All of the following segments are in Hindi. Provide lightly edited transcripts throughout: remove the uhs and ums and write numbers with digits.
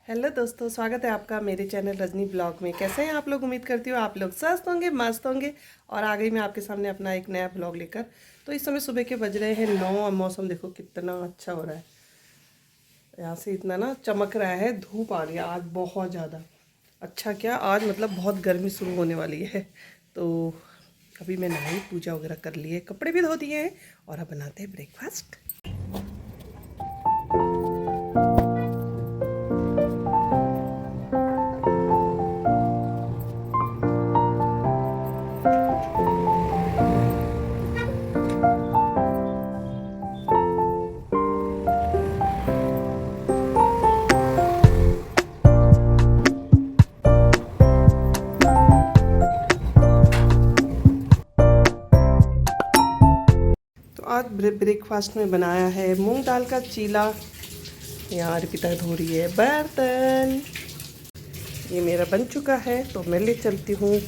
हेलो दोस्तों, स्वागत है आपका मेरे चैनल रजनी ब्लॉग में। कैसे हैं आप लोग? उम्मीद करती हूँ आप लोग स्वस्थ होंगे, मस्त होंगे। और आ गई मैं आपके सामने अपना एक नया ब्लॉग लेकर। तो इस समय सुबह के बज रहे हैं 9 और मौसम देखो कितना अच्छा हो रहा है। यहाँ से इतना ना चमक रहा है, धूप आ रही है आज बहुत ज़्यादा। अच्छा क्या, आज मतलब बहुत गर्मी शुरू होने वाली है। तो अभी मैं नहाई, पूजा वगैरह कर ली है, कपड़े भी धो दिए हैं और अब बनाते हैं ब्रेकफास्ट। आज ब्रेकफास्ट में बनाया है मूंग दाल का चीला। यहाँ अर्पिता धो रही है बर्तन। ये मेरा बन चुका है तो मैं ले चलती हूँ।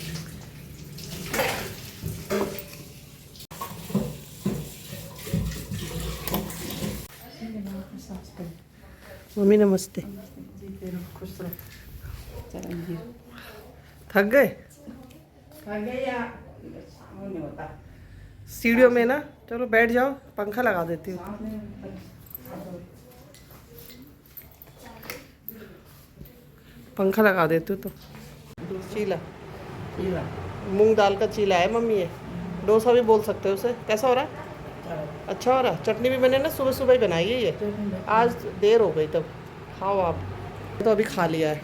मम्मी नमस्ते। थक गए? सीढ़ियों में ना, चलो बैठ जाओ, पंखा लगा देती हूँ। पंखा लगा देती हूँ तो। चीला मूंग दाल का चीला है मम्मी। ये डोसा भी बोल सकते हो उसे। कैसा हो रहा है? अच्छा हो रहा है। चटनी भी मैंने ना सुबह सुबह ही बनाई है ये, आज देर हो गई तब। खाओ आप। तो अभी खा लिया है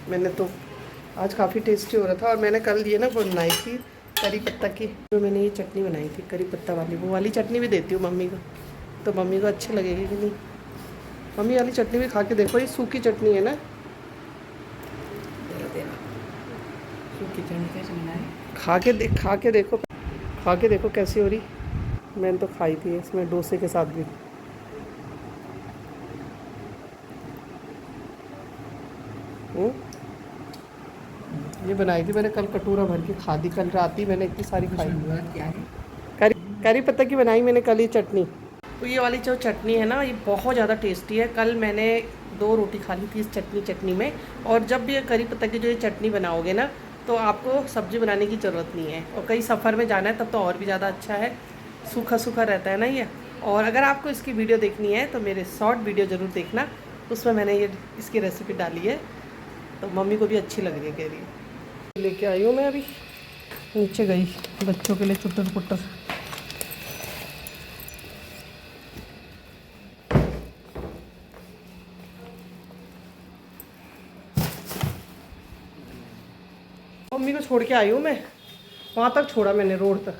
मैंने तो। आज काफ़ी टेस्टी हो रहा था। और मैंने कल ये ना बनाई थी करी पत्ता की, जो मैंने ये चटनी बनाई थी करी पत्ता वाली, वो वाली चटनी भी देती हूँ मम्मी को, तो मम्मी को अच्छी लगेगी कि नहीं। मम्मी वाली चटनी भी खा के देखो, ये सूखी चटनी है ना। खा के देखो, खा के देखो कैसी हो रही। मैंने तो खाई थी इसमें डोसे के साथ भी। ये बनाई थी मैंने कल, कटोरा भर के खा दी कल रात ही मैंने, इतनी सारी खाई। करी करी पत्ता की बनाई मैंने कल ये चटनी। तो ये वाली जो चटनी है ना, ये बहुत ज़्यादा टेस्टी है। कल मैंने 2 रोटी खा ली थी इस चटनी में। और जब भी ये करी पत्ता की जो ये चटनी बनाओगे ना, तो आपको सब्ज़ी बनाने की ज़रूरत नहीं है। और कहीं सफ़र में जाना है तब तो और भी ज़्यादा अच्छा है, सूखा सूखा रहता है ना ये। और अगर आपको इसकी वीडियो देखनी है तो मेरे शॉर्ट वीडियो ज़रूर देखना, उसमें मैंने ये इसकी रेसिपी डाली है, तो मम्मी को भी अच्छी लग रही है, कह रही है। लेके आई हूँ मैं अभी, नीचे गई बच्चों के लिए चुटर पुटर। मम्मी को छोड़ के आई हूँ मैं, वहाँ तक छोड़ा मैंने, रोड तक।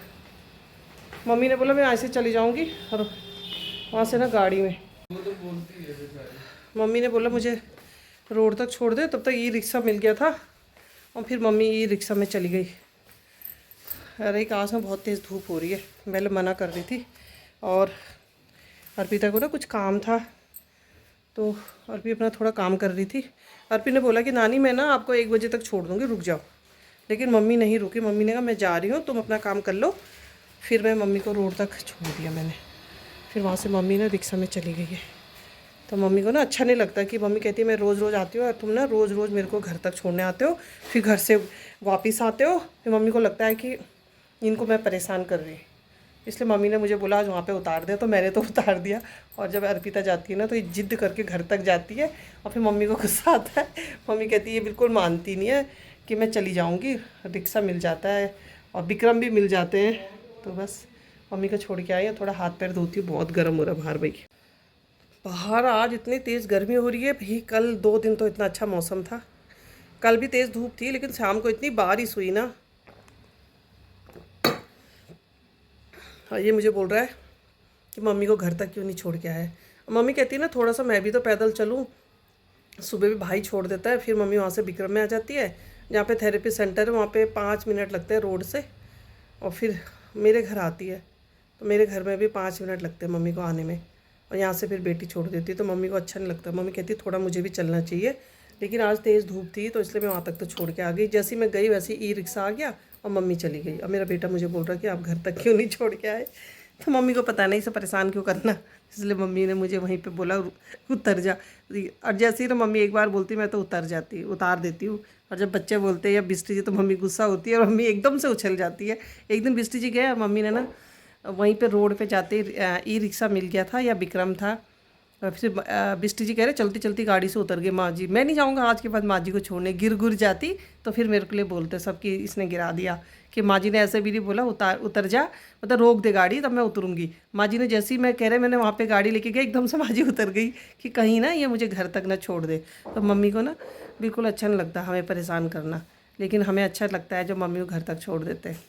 मम्मी ने बोला मैं ऐसे चली जाऊँगी, और वहाँ से ना गाड़ी में मम्मी ने बोला मुझे रोड तक छोड़ दे। तब तक ई रिक्शा मिल गया था और फिर मम्मी ई रिक्शा में चली गई। अरे आज में बहुत तेज़ धूप हो रही है, पहले मना कर रही थी। और अर्पिता को ना कुछ काम था, तो अर्पी अपना थोड़ा काम कर रही थी। अर्पी ने बोला कि नानी मैं ना आपको 1 बजे तक छोड़ दूँगी, रुक जाओ। लेकिन मम्मी नहीं रुकी। मम्मी ने कहा मैं जा रही हूँ, तुम अपना काम कर लो। फिर मैं मम्मी को रोड तक छोड़ दिया मैंने। फिर वहाँ से मम्मी ना रिक्शा में चली गई है। तो मम्मी को ना अच्छा नहीं लगता कि मम्मी कहती है मैं रोज़ रोज़ आती हूँ और तुम ना रोज़ रोज़ मेरे को घर तक छोड़ने आते हो, फिर घर से वापस आते हो। फिर मम्मी को लगता है कि इनको मैं परेशान कर रही। इसलिए मम्मी ने मुझे बोला आज वहाँ पे उतार दे, तो मैंने तो उतार दिया। और जब अर्पिता जाती है ना, तो ये जिद्द करके घर तक जाती है। और फिर मम्मी को गुस्सा आता है। मम्मी कहती है ये बिल्कुल मानती नहीं है कि मैं चली जाऊँगी। रिक्शा मिल जाता है और विक्रम भी मिल जाते हैं। तो बस मम्मी को छोड़ के आई है, थोड़ा हाथ पैर धोती हूँ, बहुत गर्म हो रहा है बाहर भाई। बाहर आज इतनी तेज़ गर्मी हो रही है भाई। कल 2 दिन तो इतना अच्छा मौसम था, कल भी तेज़ धूप थी, लेकिन शाम को इतनी बारिश हुई ना। हाँ, ये मुझे बोल रहा है कि मम्मी को घर तक क्यों नहीं छोड़ के आया। मम्मी कहती है ना थोड़ा सा मैं भी तो पैदल चलूँ। सुबह भी भाई छोड़ देता है, फिर मम्मी वहाँ से विक्रम में आ जाती है, जहाँ पे थेरेपी सेंटर है, वहाँ पे 5 मिनट लगते हैं रोड से। और फिर मेरे घर आती है, तो मेरे घर में भी 5 मिनट लगते हैं मम्मी को आने में। और यहाँ से फिर बेटी छोड़ देती है, तो मम्मी को अच्छा नहीं लगता। मम्मी कहती है थोड़ा मुझे भी चलना चाहिए। लेकिन आज तेज़ धूप थी, तो इसलिए मैं वहाँ तक तो छोड़ के आ गई। जैसी मैं गई वैसी ई रिक्शा आ गया और मम्मी चली गई। अब मेरा बेटा मुझे बोल रहा है कि आप घर तक क्यों नहीं छोड़ के आए। तो मम्मी को पता नहीं इसे परेशान क्यों करना, इसलिए मम्मी ने मुझे वहीं पे बोला उतर जा। और जैसे ही ना मम्मी एक बार बोलती मैं तो उतार देती हूँ। और जब बच्चे बोलते हैं या बिस्टी जी तो मम्मी गुस्सा होती है और मम्मी एकदम से उछल जाती है। एक दिन बिस्टी जी गए, मम्मी ने ना वहीं पे रोड पे जाते ई रिक्शा मिल गया था या विक्रम था। और फिर बिस्टी जी कह रहे चलती चलती गाड़ी से उतर गए। माँ जी मैं नहीं जाऊँगा आज के बाद माँ जी को छोड़ने। गिर जाती तो फिर मेरे को लिए बोलते सब कि इसने गिरा दिया, कि माँ जी ने ऐसे भी नहीं बोला उतर जा, मतलब रोक दे गाड़ी तब मैं उतरूँगी। माँ जी ने जैसे ही मैं कह रहे मैंने वहाँ पे गाड़ी लेके गई, एकदम से माँ जी उतर गई कि कहीं ना ये मुझे घर तक ना छोड़ दे। तो मम्मी को ना बिल्कुल अच्छा नहीं लगता हमें परेशान करना, लेकिन हमें अच्छा लगता है जब मम्मी को घर तक छोड़ देते हैं।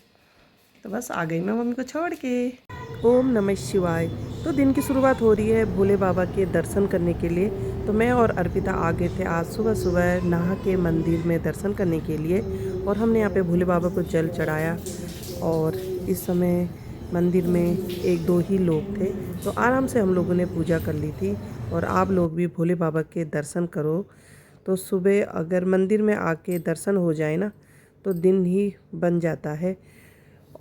तो बस आ गई मैं मम्मी को छोड़ के। ओम नमः शिवाय। तो दिन की शुरुआत हो रही है भोले बाबा के दर्शन करने के लिए। तो मैं और अर्पिता आ गए थे आज सुबह सुबह नहा के मंदिर में दर्शन करने के लिए। और हमने यहाँ पे भोले बाबा को जल चढ़ाया। और इस समय मंदिर में एक दो ही लोग थे, तो आराम से हम लोगों ने पूजा कर ली थी। और आप लोग भी भोले बाबा के दर्शन करो। तो सुबह अगर मंदिर में आके दर्शन हो जाए ना तो दिन ही बन जाता है।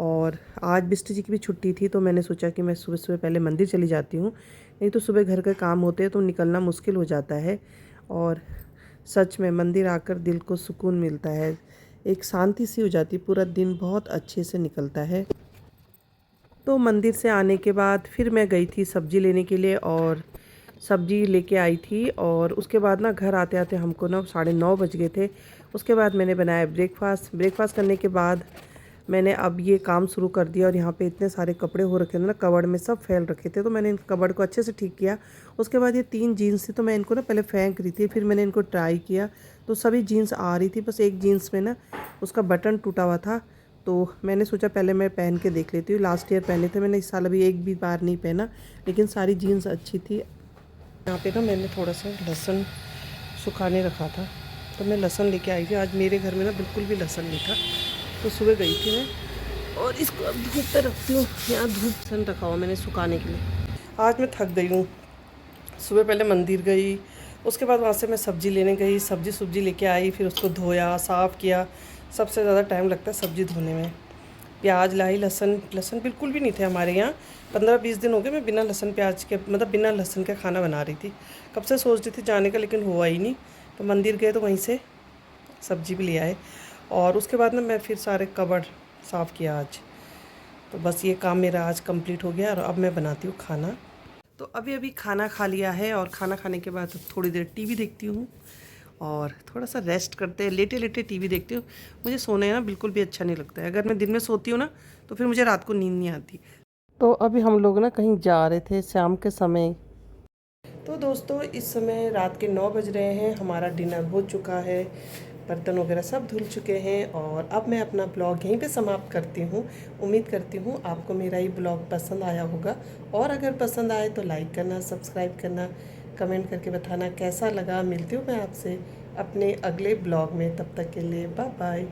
और आज बिस्टी जी की भी छुट्टी थी, तो मैंने सोचा कि मैं सुबह सुबह पहले मंदिर चली जाती हूँ, नहीं तो सुबह घर के काम होते हैं तो निकलना मुश्किल हो जाता है। और सच में मंदिर आकर दिल को सुकून मिलता है, एक शांति सी हो जाती, पूरा दिन बहुत अच्छे से निकलता है। तो मंदिर से आने के बाद फिर मैं गई थी सब्ज़ी लेने के लिए और सब्ज़ी लेके आई थी। और उसके बाद ना घर आते आते हमको ना 9:30 बज गए थे। उसके बाद मैंने बनाया ब्रेकफास्ट करने के बाद मैंने अब ये काम शुरू कर दिया। और यहाँ पे इतने सारे कपड़े हो रखे थे ना, कबर्ड में सब फैल रखे थे, तो मैंने इन कबर्ड को अच्छे से ठीक किया। उसके बाद ये 3 जीन्स थी, तो मैं इनको ना पहले फेंक रही थी, फिर मैंने इनको ट्राई किया तो सभी जीन्स आ रही थी, बस एक जीन्स में ना उसका बटन टूटा हुआ था। तो मैंने सोचा पहले मैं पहन के देख लेती हूँ। लास्ट ईयर पहने थे मैंने, इस साल अभी एक भी बार नहीं पहना, लेकिन सारी जीन्स अच्छी थी। यहाँ पे ना मैंने थोड़ा सा लहसुन सुखाने रखा था, तो मैं लहसुन लेके आई थी। आज मेरे घर में ना बिल्कुल भी लहसुन नहीं था, तो सुबह गई थी मैं और इसको अब धूप पे रखती हूँ। यहाँ धूप लहसुन रखा हुआ मैंने सुखाने के लिए। आज मैं थक गई हूँ। सुबह पहले मंदिर गई, उसके बाद वहाँ से मैं सब्ज़ी लेने गई, सब्ज़ी लेके आई, फिर उसको धोया साफ़ किया। सबसे ज़्यादा टाइम लगता है सब्ज़ी धोने में। प्याज लाई, लहसुन बिल्कुल भी नहीं थे हमारे यहाँ। 15-20 दिन हो गए मैं बिना लहसुन प्याज के, मतलब बिना लहसुन के खाना बना रही थी। कब से सोच रही थी जाने का, लेकिन हुआ ही नहीं। तो मंदिर गए तो वहीं से सब्ज़ी भी ले आए। और उसके बाद ना मैं फिर सारे कबर्ड साफ़ किया आज। तो बस ये काम मेरा आज कंप्लीट हो गया और अब मैं बनाती हूँ खाना। तो अभी खाना खा लिया है और खाना खाने के बाद थोड़ी देर टीवी देखती हूँ और थोड़ा सा रेस्ट करते हैं। लेटे लेटे टीवी देखती हूँ। मुझे सोने ना बिल्कुल भी अच्छा नहीं लगता है। अगर मैं दिन में सोती हूँ ना तो फिर मुझे रात को नींद नहीं आती। तो अभी हम लोग ना कहीं जा रहे थे शाम के समय। तो दोस्तों इस समय रात के 9 बज रहे हैं, हमारा डिनर हो चुका है, बर्तन वगैरह सब धुल चुके हैं। और अब मैं अपना ब्लॉग यहीं पे समाप्त करती हूँ। उम्मीद करती हूँ आपको मेरा ये ब्लॉग पसंद आया होगा। और अगर पसंद आए तो लाइक करना, सब्सक्राइब करना, कमेंट करके बताना कैसा लगा। मिलती हूँ मैं आपसे अपने अगले ब्लॉग में, तब तक के लिए बाय बाय।